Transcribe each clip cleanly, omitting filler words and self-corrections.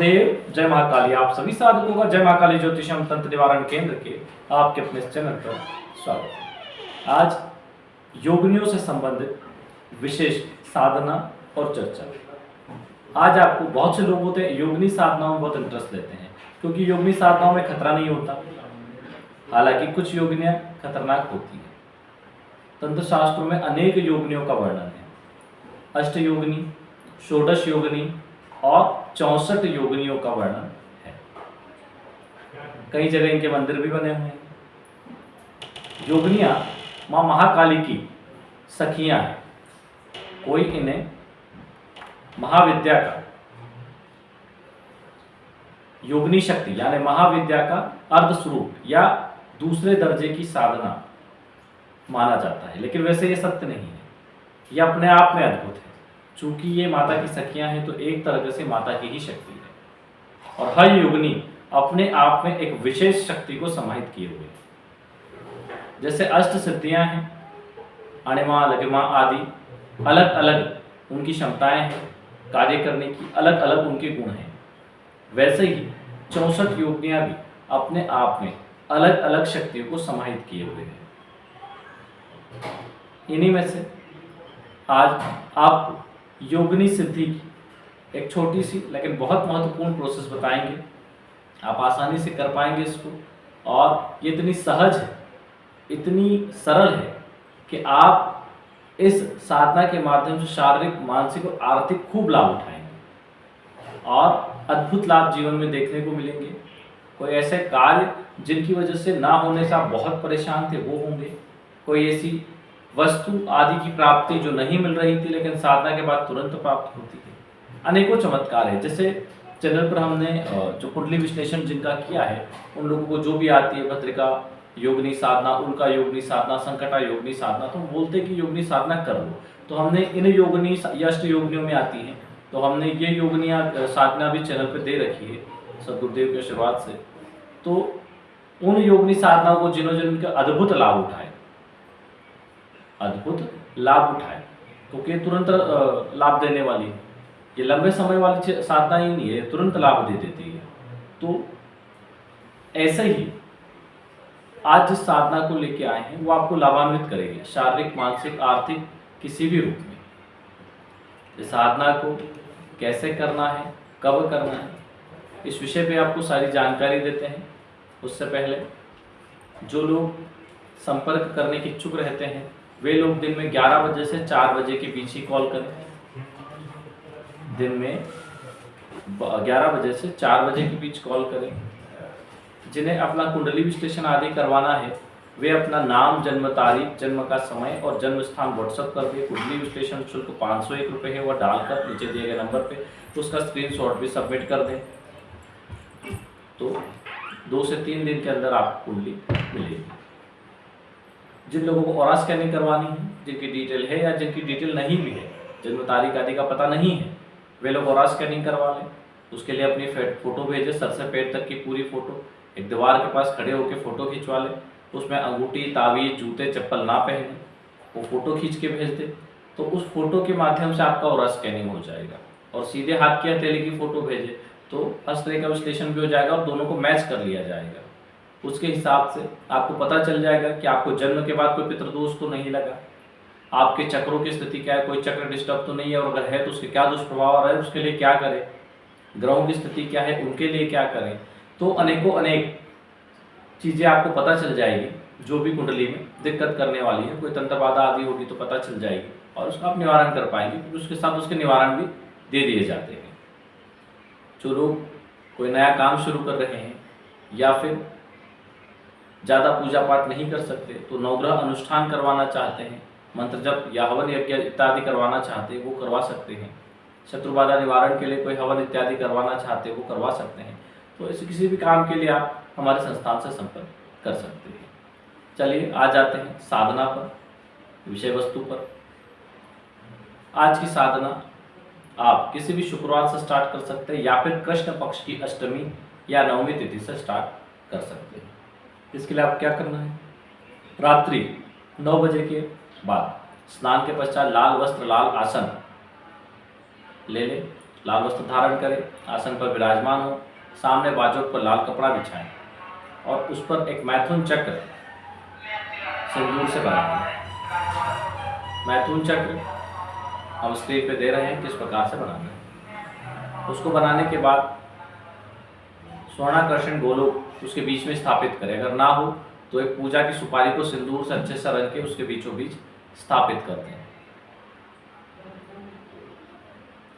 महादेव, जय महाकाली। आप सभी साधकों का जय महाकाली ज्योतिषम तंत्र निवारण केंद्र के आपके अपने चैनल पर स्वागत है। आज योगिनियों से संबंधित विशेष साधना और चर्चा। आज आपको बहुत से लोग होते हैं योगिनी साधनाओं में बहुत इंटरेस्ट लेते हैं, क्योंकि योगिनी साधनाओं में खतरा नहीं होता। हालांकि कुछ योगिनियां खतरनाक होती हैं। तंत्र शास्त्रों में अनेक योगिनियों का वर्णन है। अष्ट योगिनी, षोडश योगिनी और 64 योगिनियों का वर्णन है। कई जगह इनके मंदिर भी बने हुए हैं। योगिनियां मां महाकाली की सखियां हैं। कोई इन्हें महाविद्या का, योगिनी शक्ति यानी महाविद्या का अर्ध स्वरूप या दूसरे दर्जे की साधना माना जाता है, लेकिन वैसे ये सत्य नहीं है। यह अपने आप में अद्भुत है। चूंकि ये माता की सखियां हैं तो एक तरह से माता की ही शक्ति है, और हर योगिनी अपने आप में एक विशेष शक्ति को समाहित किए हुए है। जैसे अष्ट सिद्धियां हैं, अणिमा, लघिमा आदि, अलग अलग उनकी क्षमताएं हैं, कार्य करने की अलग अलग उनके गुण हैं। वैसे ही 64 योगिनियां भी अपने आप में अलग अलग शक्तियों को समाहित किए हुए हैं। इन्हीं में से आज आपको योगिनी सिद्धि की एक छोटी सी लेकिन बहुत महत्वपूर्ण प्रोसेस बताएंगे। आप आसानी से कर पाएंगे इसको, और ये इतनी सहज है, इतनी सरल है कि आप इस साधना के माध्यम से शारीरिक, मानसिक और आर्थिक खूब लाभ उठाएंगे और अद्भुत लाभ जीवन में देखने को मिलेंगे। कोई ऐसे कार्य जिनकी वजह से ना होने से आप बहुत परेशान थे वो होंगे। कोई ऐसी वस्तु आदि की प्राप्ति जो नहीं मिल रही थी लेकिन साधना के बाद तुरंत प्राप्त होती है। अनेकों चमत्कार है। जैसे चैनल पर हमने जो कुंडली विश्लेषण जिनका किया है, उन लोगों को जो भी आती है भद्रिका योगिनी साधना, उल्का योगिनी साधना, संकटा योगिनी साधना, तो हम बोलते हैं कि योगिनी साधना कर लो। तो हमने इन योगिनी या अष्ट योगिनियों में आती हैं, तो हमने ये योगिनियाँ साधना भी चैनल पर दे रखी है सदगुरुदेव की शुरुआत से। तो उन योगिनी साधनाओं को जिन्होंने अद्भुत लाभ उठाए, क्योंकि तुरंत लाभ देने वाली है। ये लंबे समय वाली साधना ही नहीं है, तुरंत लाभ दे देती है। तो ऐसे ही आज जिस साधना को लेके आए हैं वो आपको लाभान्वित करेगी, शारीरिक, मानसिक, आर्थिक किसी भी रूप में। इस साधना को कैसे करना है, कब करना है, इस विषय पे आपको सारी जानकारी देते हैं। उससे पहले जो लोग संपर्क करने के इच्छुक रहते हैं वे लोग दिन में 11 बजे से 4 बजे के बीच ही कॉल करें। दिन में 11 बजे से 4 बजे के बीच कॉल करें। जिन्हें अपना कुंडली विश्लेषण आदि करवाना है वे अपना नाम, जन्म तारीख, जन्म का समय और जन्म स्थान व्हाट्सएप कर दे। कुंडली विश्लेषण शुल्क 501 रुपये है, वह डालकर नीचे दिए गए नंबर पे उसका स्क्रीनशॉट भी सबमिट कर दें। तो 2 से 3 दिन के अंदर आपको कुंडली मिलेगी। जिन लोगों को ऑरा स्कैनिंग करवानी है, जिनकी डिटेल है या जिनकी डिटेल नहीं भी है, जन्म तारीख आदि का पता नहीं है, वे लोग ऑरा स्कैनिंग करवा लें। उसके लिए अपनी फोटो भेजें, सर से पैर तक की पूरी फोटो। एक दीवार के पास खड़े होकर फोटो खिंचवा लें। उसमें अंगूठी, तावीज, जूते, चप्पल ना पहने, वो फोटो खींच के भेज दें। तो उस फोटो के माध्यम से आपका ऑरा स्कैनिंग हो जाएगा। और सीधे हाथ की हथेली की फोटो भेजें तो हस्तरेखा का विश्लेषण भी हो जाएगा और दोनों को मैच कर लिया जाएगा। उसके हिसाब से आपको पता चल जाएगा कि आपको जन्म के बाद कोई पितृदोष तो नहीं लगा, आपके चक्रों की स्थिति क्या है, कोई चक्र डिस्टर्ब तो नहीं है, और अगर है तो उसके क्या दुष्प्रभाव आ रहा है, उसके लिए क्या करें, ग्रहों की स्थिति क्या है, उनके लिए क्या करें। तो अनेकों अनेक चीज़ें आपको पता चल जाएगी जो भी कुंडली में दिक्कत करने वाली है। कोई तंत्र बाधा आदि होगी तो पता चल जाएगी और उसका आप निवारण कर पाएंगे, क्योंकि उसके साथ उसके निवारण भी दे दिए जाते हैं। जो लोग कोई नया काम शुरू कर रहे हैं या फिर ज़्यादा पूजा पाठ नहीं कर सकते तो नवग्रह अनुष्ठान करवाना चाहते हैं, मंत्र जप या हवन यज्ञ इत्यादि करवाना चाहते हैं, वो करवा सकते हैं। शत्रु बाधा निवारण के लिए कोई हवन इत्यादि करवाना चाहते हैं, वो करवा सकते हैं। तो ऐसे किसी भी काम के लिए आप हमारे संस्थान से संपर्क कर सकते हैं। चलिए आ जाते हैं साधना पर, विषय वस्तु पर। आज की साधना आप किसी भी शुक्रवार से स्टार्ट कर सकते हैं या फिर कृष्ण पक्ष की अष्टमी या नवमी तिथि से स्टार्ट कर सकते हैं। इसके लिए आप क्या करना है, रात्रि 9 बजे के बाद स्नान के पश्चात लाल वस्त्र, लाल आसन ले लें। लाल वस्त्र धारण करें, आसन पर विराजमान हो, सामने बाजू पर लाल कपड़ा बिछाएं और उस पर एक मैथुन चक्र सिंदूर से बनाएं। मैथुन चक्र हम स्क्रीन पे दे रहे हैं किस प्रकार से बनाना है। उसको बनाने के बाद स्वर्णाकर्षण गोलोक उसके बीच में स्थापित करें। अगर ना हो तो एक पूजा की सुपारी को सिंदूर से अच्छे से रंग के उसके बीचों बीच स्थापित कर दें।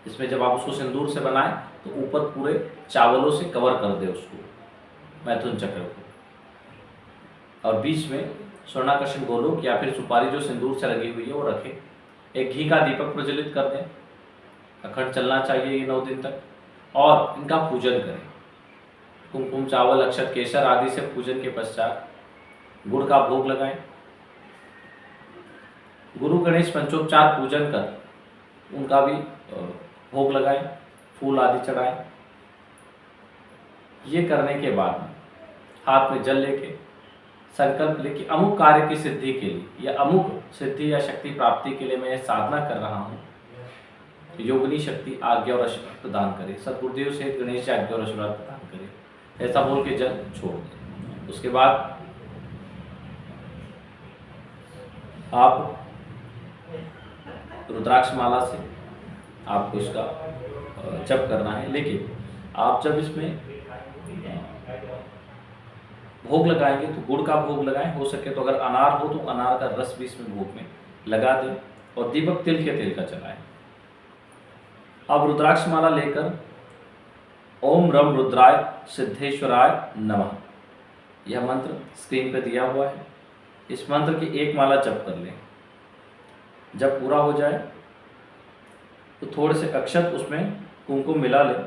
इसमें जब आप उसको सिंदूर से बनाएं तो ऊपर पूरे चावलों से कवर कर दे उसको, मैथुन चक्र को, और बीच में स्वर्णाकर्षण गोलोक या फिर सुपारी जो सिंदूर से लगी हुई है वो रखें। एक घी का दीपक प्रज्वलित कर दें, अखंड चलना चाहिए ये 9 दिन तक, और इनका पूजन करें। कुमकुम, चावल, अक्षत, केसर आदि से पूजन के पश्चात गुड़ का भोग लगाएं। गुरु गणेश पंचोपचार पूजन कर उनका भी भोग लगाएं, फूल आदि चढ़ाएं। ये करने के बाद हाथ में जल लेके संकल्प ले कि अमुक कार्य की सिद्धि के लिए या अमुक सिद्धि या शक्ति प्राप्ति के लिए मैं साधना कर रहा हूँ, योगिनी शक्ति आज्ञा और आशीर्वाद प्रदान करे, सदगुरुदेव सहित गणेश जी आज्ञा और आशीर्वाद प्रदान करे, ऐसा बोल के जल छोड़ दें। उसके बाद आप रुद्राक्ष माला से आपको इसका जप करना है, लेकिन आप जब इसमें भोग लगाएंगे तो गुड़ का भोग लगाएं। हो सके तो अगर अनार हो तो अनार का रस भी इसमें भोग में लगा दें और दीपक तिल के तेल का जलाएं। अब रुद्राक्ष माला लेकर ओम रम रुद्राय सिद्धेश्वराय नमः, यह मंत्र स्क्रीन पर दिया हुआ है। इस मंत्र की एक माला जप कर लें। जब पूरा हो जाए तो थोड़े से अक्षत उसमें कुमकुम मिला लें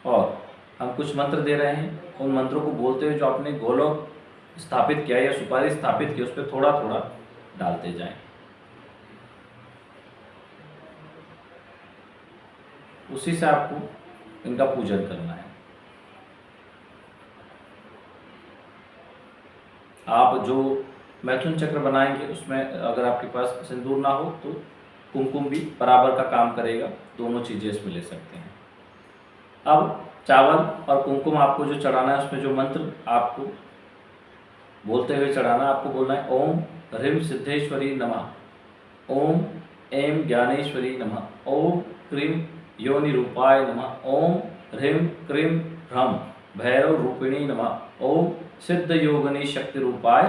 और हम कुछ मंत्र दे रहे हैं, उन मंत्रों को बोलते हुए जो आपने गोलोक स्थापित किया या सुपारी स्थापित की उस पर थोड़ा थोड़ा डालते जाएं। उसी से आपको इनका पूजन करना है। आप जो मैथुन चक्र बनाएंगे उसमें अगर आपके पास सिंदूर ना हो तो कुमकुम भी बराबर का काम करेगा, दोनों चीज़ें इसमें ले सकते हैं। अब चावल और कुमकुम आपको जो चढ़ाना है उसमें जो मंत्र आपको बोलते हुए चढ़ाना है, आपको बोलना है ओम ह्रीम सिद्धेश्वरी नमः, ओम ऐं ज्ञानेश्वरी नमः, ओम क्रीम योनि रूपाय नमः, ओम ह्रीम क्रीम ह्रम भैरव रूपिणी नमः, ओम सिद्ध योगिनी शक्ति रूपाय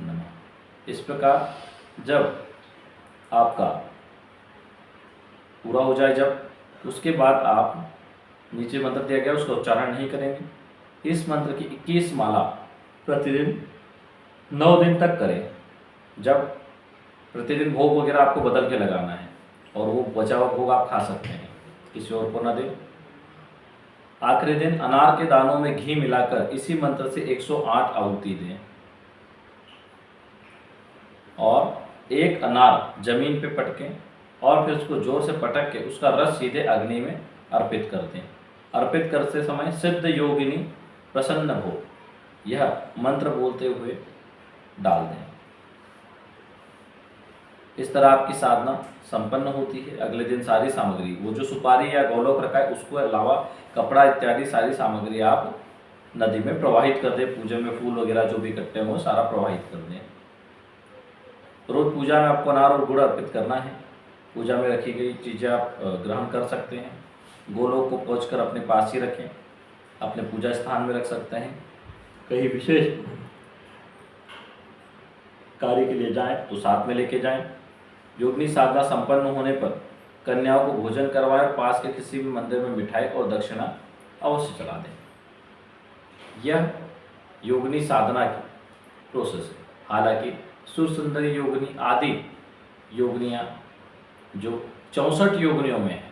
नमः। इस प्रकार जब आपका पूरा हो जाए, जब उसके बाद आप नीचे मंत्र दिया गया उसका उच्चारण नहीं करेंगे। इस मंत्र की 21 माला प्रतिदिन 9 दिन तक करें। जब प्रतिदिन भोग वगैरह आपको बदल के लगाना है और वो बचा हुआ भोग आप खा सकते हैं, किसी और को न दें। आखिरी दिन अनार के दानों में घी मिलाकर इसी मंत्र से 108 आहुति दें और एक अनार जमीन पे पटकें और फिर उसको जोर से पटक के उसका रस सीधे अग्नि में अर्पित कर दें। अर्पित करते समय सिद्ध योगिनी प्रसन्न हो यह मंत्र बोलते हुए डाल दें। इस तरह आपकी साधना संपन्न होती है। अगले दिन सारी सामग्री, वो जो सुपारी या गोलोक रखा है उसको अलावा कपड़ा इत्यादि सारी सामग्री आप नदी में प्रवाहित कर दें। पूजा में फूल वगैरह जो भी इकट्ठे हों सारा प्रवाहित कर दें। रोज पूजा में आपको अनार और गुड़ अर्पित करना है। पूजा में रखी गई चीज़ें आप ग्रहण कर सकते हैं। गोलोक को पोंछ कर अपने पास ही रखें, अपने पूजा स्थान में रख सकते हैं। कहीं विशेष कार्य के लिए जाएं तो साथ में लेके जाएं। योगिनी साधना संपन्न होने पर कन्याओं को भोजन करवाएं और पास के किसी भी मंदिर में मिठाई और दक्षिणा अवश्य चला दें। यह योगिनी साधना की प्रोसेस है। हालांकि सुरसुंदरी योगिनी आदि योगिनियाँ जो 64 योगिनियों में है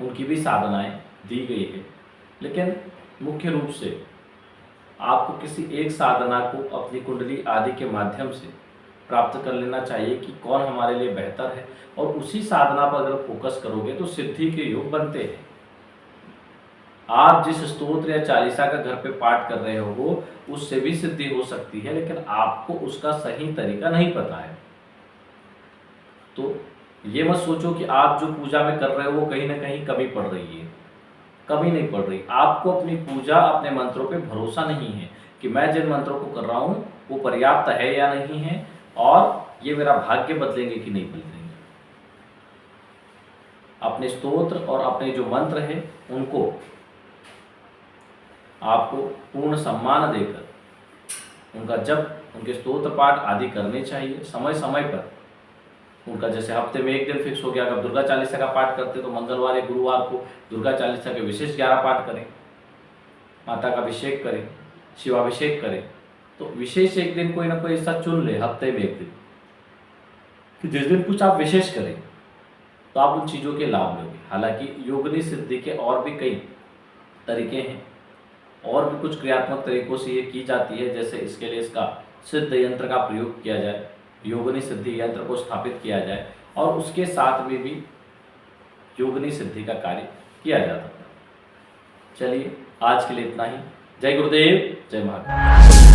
उनकी भी साधनाएं दी गई है, लेकिन मुख्य रूप से आपको किसी एक साधना को अपनी कुंडली आदि के माध्यम से प्राप्त कर लेना चाहिए कि कौन हमारे लिए बेहतर है, और उसी साधना पर अगर फोकस करोगे तो सिद्धि के योग बनते हैं। आप जिस स्तोत्र या चालीसा का घर पे पाठ कर रहे हो उससे भी सिद्धि हो सकती है, लेकिन आपको उसका सही तरीका नहीं पता है। तो ये मत सोचो कि आप जो पूजा में कर रहे हो वो कहीं ना कहीं कमी पड़ रही है, कमी नहीं पड़ रही। आपको अपनी पूजा, अपने मंत्रों पे भरोसा नहीं है कि मैं जिन मंत्रों को कर रहा हूँ वो पर्याप्त है या नहीं है, और ये मेरा भाग्य बदलेंगे कि नहीं बदलेंगे। अपने स्तोत्र और अपने जो मंत्र हैं उनको आपको पूर्ण सम्मान देकर उनका जप, उनके स्तोत्र पाठ आदि करने चाहिए समय समय पर। उनका जैसे हफ्ते में एक दिन फिक्स हो गया, अगर दुर्गा चालीसा का पाठ करते तो मंगलवार या गुरुवार को दुर्गा चालीसा के विशेष 11 पाठ करें, माता का अभिषेक करें, शिवाभिषेक करें। तो विशेष एक दिन कोई ना कोई ऐसा चुन ले हफ्ते में एक दिन कि जिस दिन कुछ आप विशेष करें तो आप उन चीज़ों के लाभ लोगे। हालांकि योगिनी सिद्धि के और भी कई तरीके हैं, और भी कुछ क्रियात्मक तरीकों से ये की जाती है। जैसे इसके लिए इसका सिद्ध यंत्र का प्रयोग किया जाए, योगिनी सिद्धि यंत्र को स्थापित किया जाए, और उसके साथ में भी योगिनी सिद्धि का कार्य किया जाता है। चलिए आज के लिए इतना ही। जय गुरुदेव, जय महाकाल।